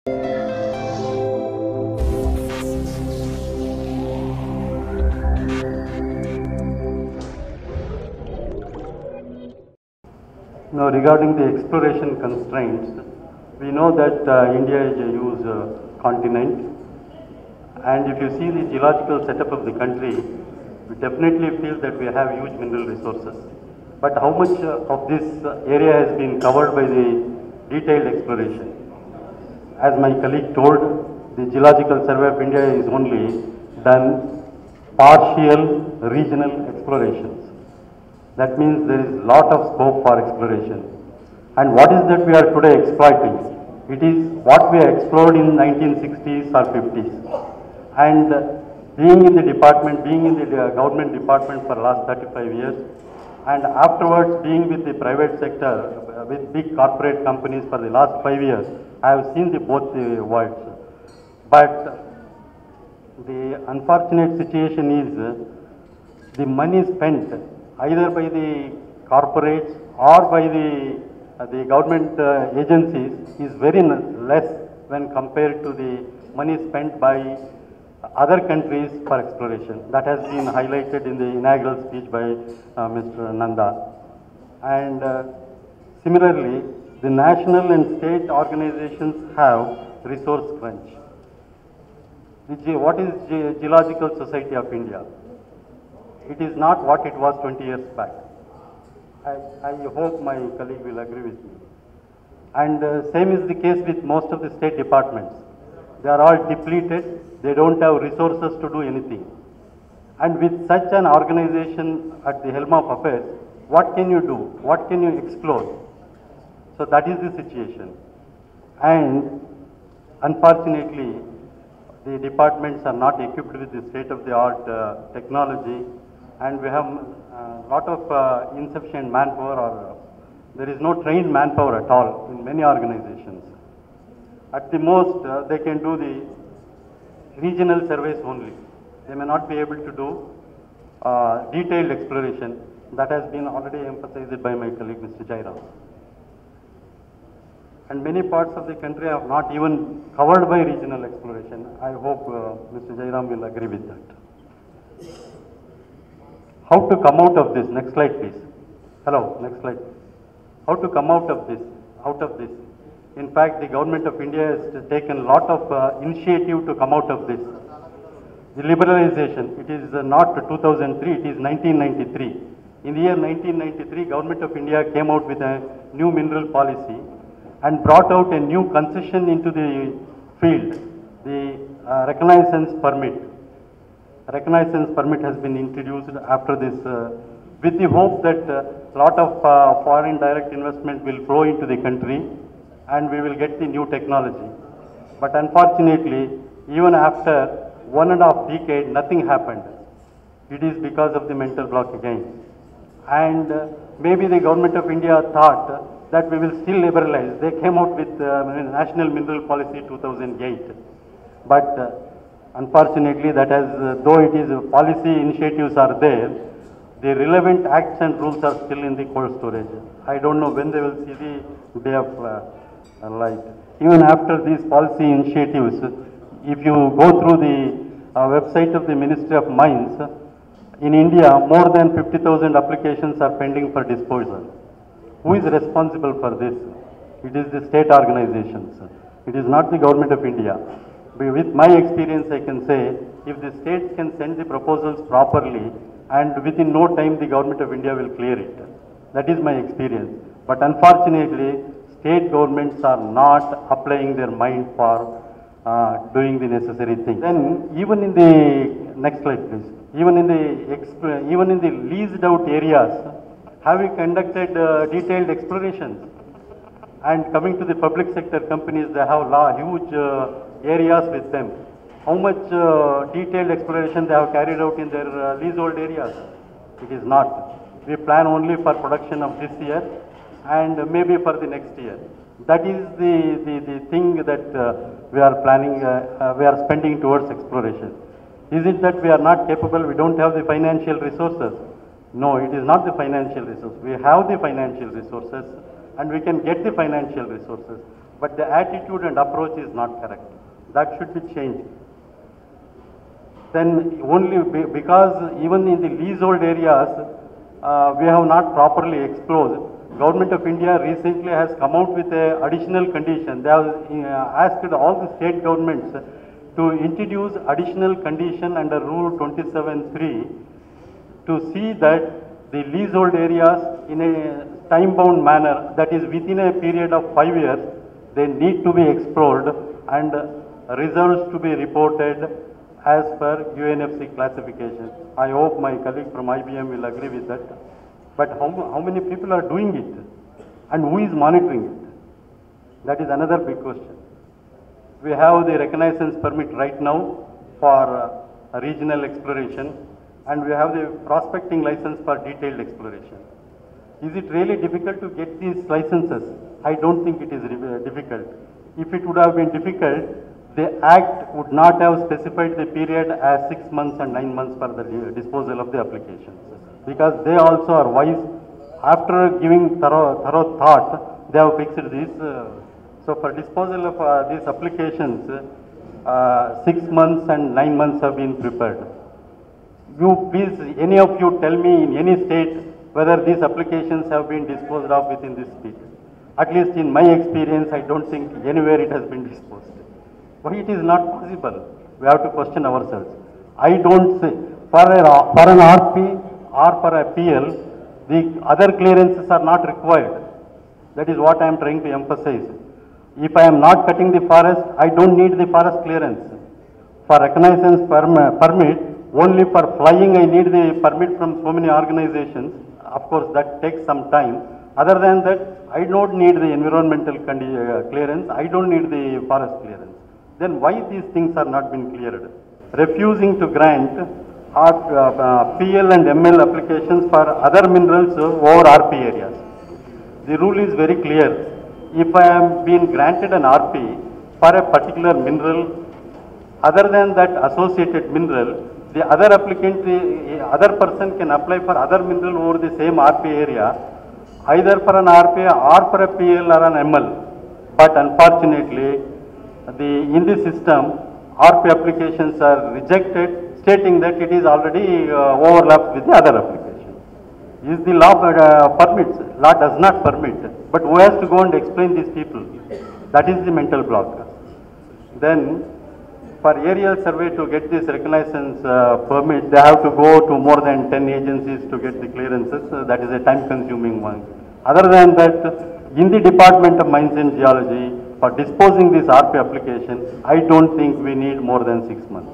Now, regarding the exploration constraints, we know that India is a huge continent, and if you see the geological setup of the country, we definitely feel that we have huge mineral resources. But how much of this area has been covered by the detailed exploration? As my colleague told, the Geological Survey of India is only done partial regional explorations. That means there is a lot of scope for exploration. And what is that we are today exploiting? It is what we explored in 1960s or 50s. And being in the department, being in the government department for the last 35 years, and afterwards being with the private sector, with big corporate companies for the last 5 years, I have seen both the worlds. But the unfortunate situation is the money spent either by the corporates or by the government agencies is very less when compared to the money spent by other countries for exploration. That has been highlighted in the inaugural speech by Mr. Nanda. And similarly, the national and state organizations have resource crunch. What is Geological Society of India? It is not what it was 20 years back. I hope my colleague will agree with me. And same is the case with most of the state departments. They are all depleted. They don't have resources to do anything. And with such an organization at the helm of affairs, what can you do? What can you explore? So that is the situation. And unfortunately, the departments are not equipped with the state-of-the-art technology, and we have a lot of insufficient manpower, or there is no trained manpower at all in many organizations. At the most, they can do the regional surveys only. They may not be able to do detailed exploration. That has been already emphasized by my colleague, Mr. Jairam. And many parts of the country are not even covered by regional exploration. I hope Mr. Jairam will agree with that. How to come out of this? Next slide, please. Hello, next slide. How to come out of this? In fact, the government of India has taken a lot of initiative to come out of this. The liberalization, it is not 2003, it is 1993. In the year 1993, government of India came out with a new mineral policy and brought out a new concession into the field, the reconnaissance permit. Reconnaissance permit has been introduced after this with the hope that a lot of foreign direct investment will flow into the country and we will get the new technology. But unfortunately, even after 1.5 decades, nothing happened. It is because of the mental block again. And maybe the government of India thought that we will still liberalize. They came out with National Mineral Policy 2008. But unfortunately, that has, though it is policy initiatives are there, the relevant acts and rules are still in the cold storage. I don't know when they will see the day of light. Even after these policy initiatives, if you go through the website of the Ministry of Mines, in India, more than 50,000 applications are pending for disposal. Who is responsible for this? It is the state organizations. It is not the government of India. With my experience, I can say, if the states can send the proposals properly, and within no time the government of India will clear it. That is my experience. But unfortunately, state governments are not applying their mind for doing the necessary things. Then even in the, next slide please, even in the leased out areas, have we conducted detailed explorations? And coming to the public sector companies, they have huge areas with them. How much detailed exploration they have carried out in their leasehold areas? It is not. We plan only for production of this year and maybe for the next year. That is the thing that we are planning, we are spending towards exploration. Is it that we are not capable, we don't have the financial resources? No, it is not the financial resources. We have the financial resources and we can get the financial resources. but the attitude and approach is not correct. That should be changed. Then only because even in the leasehold areas, we have not properly explored. Government of India recently has come out with a additional condition. They have asked all the state governments to introduce additional condition under Rule 27(3) to see that the leasehold areas in a time-bound manner, that is within a period of 5 years, they need to be explored and results to be reported as per UNFC classification. I hope my colleague from IBM will agree with that. But how many people are doing it? And who is monitoring it? That is another big question. We have the reconnaissance permit right now for regional exploration, and we have the prospecting license for detailed exploration. Is it really difficult to get these licenses? I don't think it is difficult. If it would have been difficult, the Act would not have specified the period as 6 months and 9 months for the disposal of the applications. Because they also are wise. After giving thorough thought, they have fixed this. So for disposal of these applications, 6 months and 9 months have been prepared. You please, any of you tell me in any state whether these applications have been disposed of within this period. At least in my experience, I don't think anywhere it has been disposed. Why it is not possible? We have to question ourselves. I don't say, for an RP or for a PL, the other clearances are not required. That is what I am trying to emphasize. If I am not cutting the forest, I don't need the forest clearance. For reconnaissance permit, only for flying I need the permit from so many organizations. Of course, that takes some time. Other than that, I don't need the environmental clearance. I don't need the forest clearance. Then why these things are not been cleared? Refusing to grant PL and ML applications for other minerals over RP areas. The rule is very clear. If I am being granted an RP for a particular mineral, other than that associated mineral, the other applicant, other person can apply for other mineral over the same RP area, either for an RP or for a PL or an ML. But unfortunately, in the system, RP applications are rejected, stating that it is already overlapped with the other application. Is the law permits? Law does not permit. But who has to go and explain these people? That is the mental block. Then, for aerial survey to get this reconnaissance permit, they have to go to more than 10 agencies to get the clearances. That is a time-consuming one. Other than that, in the Department of Mines and Geology, for disposing this RP application, I don't think we need more than 6 months.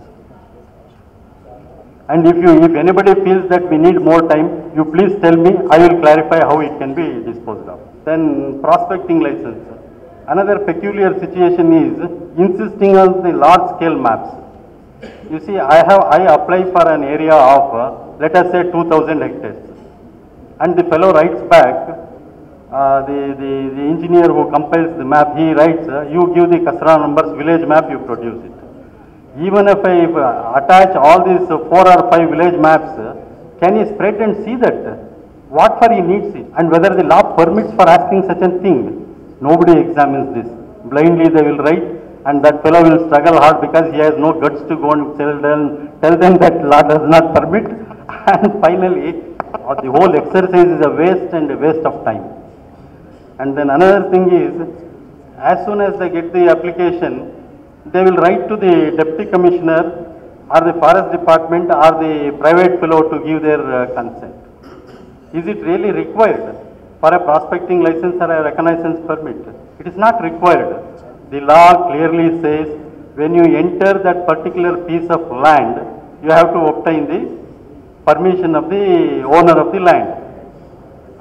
And if anybody feels that we need more time, you please tell me, I will clarify how it can be disposed of. Then prospecting license. Another peculiar situation is insisting on the large scale maps. You see, I apply for an area of, let us say 2000 hectares. And the fellow writes back, the engineer who compiles the map, he writes, you give the Kasra numbers, village map, you produce it. Even if I attach all these 4 or 5 village maps, can he spread and see that? What for he needs it? And whether the law permits for asking such a thing? Nobody examines this. Blindly they will write, and that fellow will struggle hard because he has no guts to go and tell them that law does not permit. And finally, the whole exercise is a waste and a waste of time. And then another thing is, as soon as they get the application, they will write to the deputy commissioner or the forest department or the private fellow to give their consent. Is it really required for a prospecting license or a reconnaissance permit? It is not required. The law clearly says when you enter that particular piece of land, you have to obtain the permission of the owner of the land.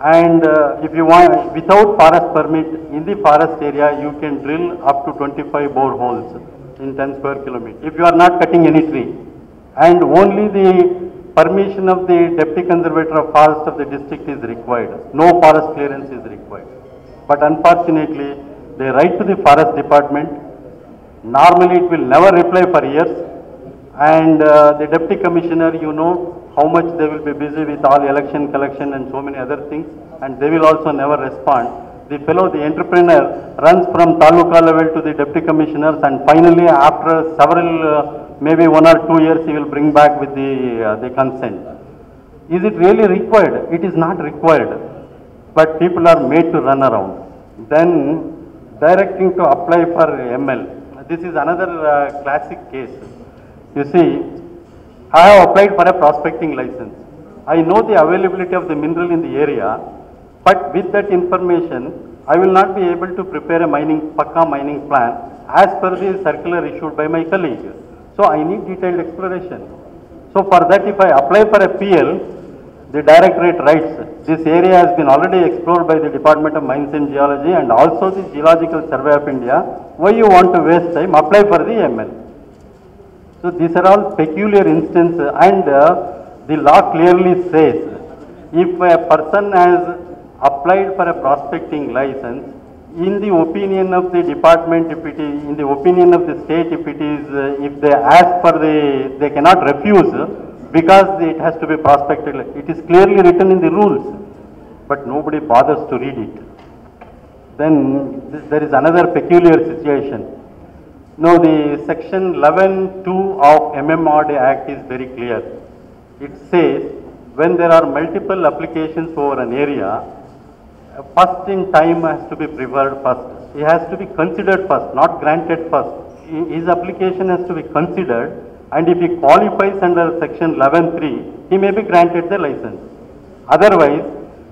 And if you want, without forest permit, in the forest area, you can drill up to 25 boreholes in 10 square kilometers, if you are not cutting any tree. And only the permission of the Deputy Conservator of Forest of the district is required. No forest clearance is required. But unfortunately, they write to the Forest Department. Normally, it will never reply for years. And the Deputy Commissioner, you know, how much they will be busy with all election collection and so many other things, and they will also never respond. The fellow, the entrepreneur, runs from taluka level to the deputy commissioners, and finally, after several, maybe 1 or 2 years, he will bring back with the consent. Is it really required? It is not required, but people are made to run around. Then, directing to apply for ML. This is another classic case. You see, I have applied for a prospecting license. I know the availability of the mineral in the area, but with that information, I will not be able to prepare a pakka mining plan as per the circular issued by my colleague. So I need detailed exploration. So for that, if I apply for a PL, the directorate writes, this area has been already explored by the Department of Mines and Geology and also the Geological Survey of India. Why you want to waste time? Apply for the ML. So these are all peculiar instances, and the law clearly says, if a person has applied for a prospecting license, in the opinion of the department, if it is, in the opinion of the state, if it is, if they ask for they cannot refuse because it has to be prospected. It is clearly written in the rules, but nobody bothers to read it. Then there is another peculiar situation. Now the section 11(2) of MMRD Act is very clear. It says when there are multiple applications over an area, first in time has to be preferred first. He has to be considered first, not granted first. His application has to be considered, and if he qualifies under section 11(3), he may be granted the license. Otherwise,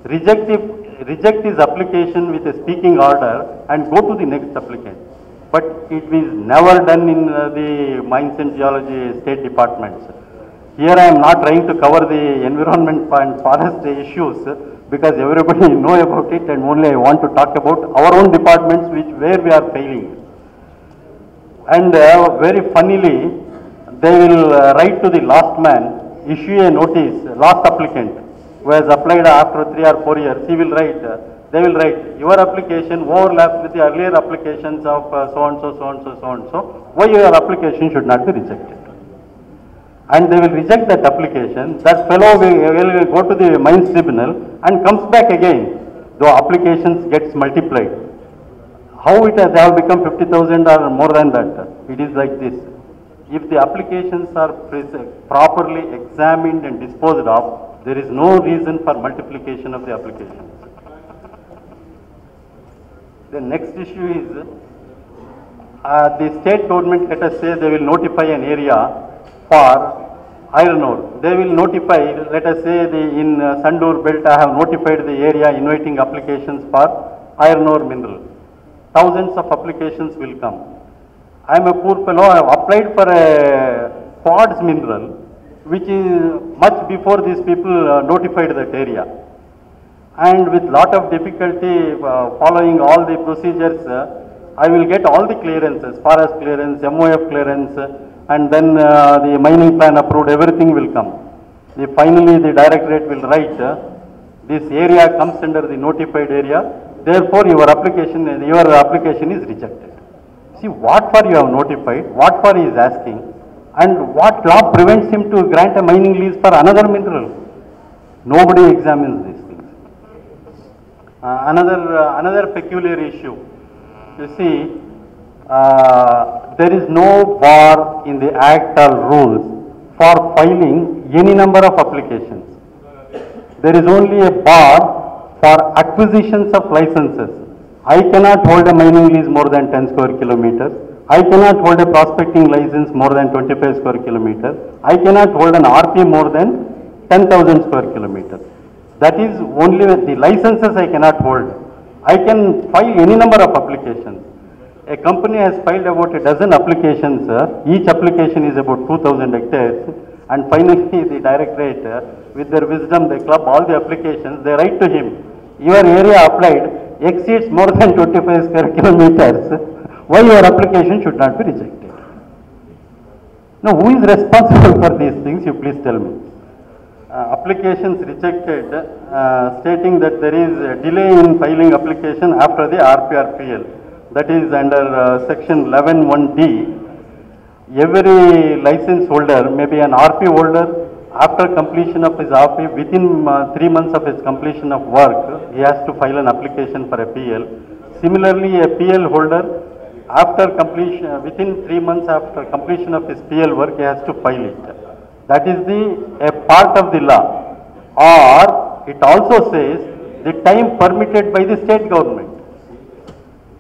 reject his application with a speaking order and go to the next applicant. But it is never done in the Mines and Geology state departments. Here I am not trying to cover the environment and forest issues because everybody know about it, and only I want to talk about our own departments where we are failing. And very funnily, they will write to the last man, issue a notice, last applicant who has applied after 3 or 4 years, they will write, your application overlaps with the earlier applications of so and so, so and so, so and so, why your application should not be rejected. And they will reject that application. That fellow will go to the mines tribunal and comes back again. The applications gets multiplied. How it has, they have become 50,000 or more than that? It is like this. If the applications are properly examined and disposed of, there is no reason for multiplication of the applications. The next issue is the state government, let us say, they will notify an area for iron ore. They will notify, let us say in Sandur belt, I have notified the area inviting applications for iron ore mineral. Thousands of applications will come. I am a poor fellow, I have applied for a quartz mineral, which is much before these people notified that area. And with lot of difficulty following all the procedures, I will get all the clearances, forest clearance, MOF clearance, and then the mining plan approved, everything will come. Finally, the directorate will write, this area comes under the notified area, therefore your application is rejected. See what for you have notified, what for he is asking, and what law prevents him to grant a mining lease for another mineral. Nobody examines these things. Another peculiar issue. You see, there is no bar in the Act or rules for filing any number of applications. There is only a bar for acquisitions of licenses. I cannot hold a mining lease more than 10 square kilometers. I cannot hold a prospecting license more than 25 square kilometers. I cannot hold an RP more than 10,000 square kilometers. That is only with the licenses I cannot hold. I can file any number of applications. A company has filed about a dozen applications. Each application is about 2,000 hectares. And finally, the directorate, with their wisdom, they club all the applications. They write to him, your area applied exceeds more than 25 square kilometers. Why your application should not be rejected? Now, who is responsible for these things? You please tell me. Applications rejected, stating that there is a delay in filing application after the RPRPL. That is under section 11(1)D. Every license holder, maybe an RP holder after completion of his RP, within 3 months of his completion of work, he has to file an application for a PL. Similarly, a PL holder, after completion, within 3 months after completion of his PL work, he has to file it. That is a part of the law. Or it also says the time permitted by the state government.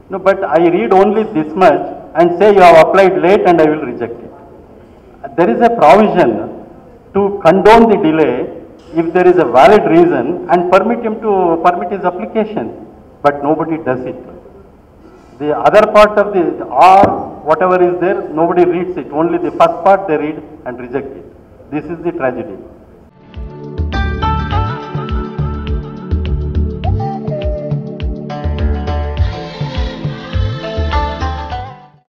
No, but I read only this much and say you have applied late and I will reject it. There is a provision to condone the delay if there is a valid reason and permit him to permit his application, but nobody does it. The other part of the or whatever is there, nobody reads it. Only the first part they read and reject it. This is the tragedy.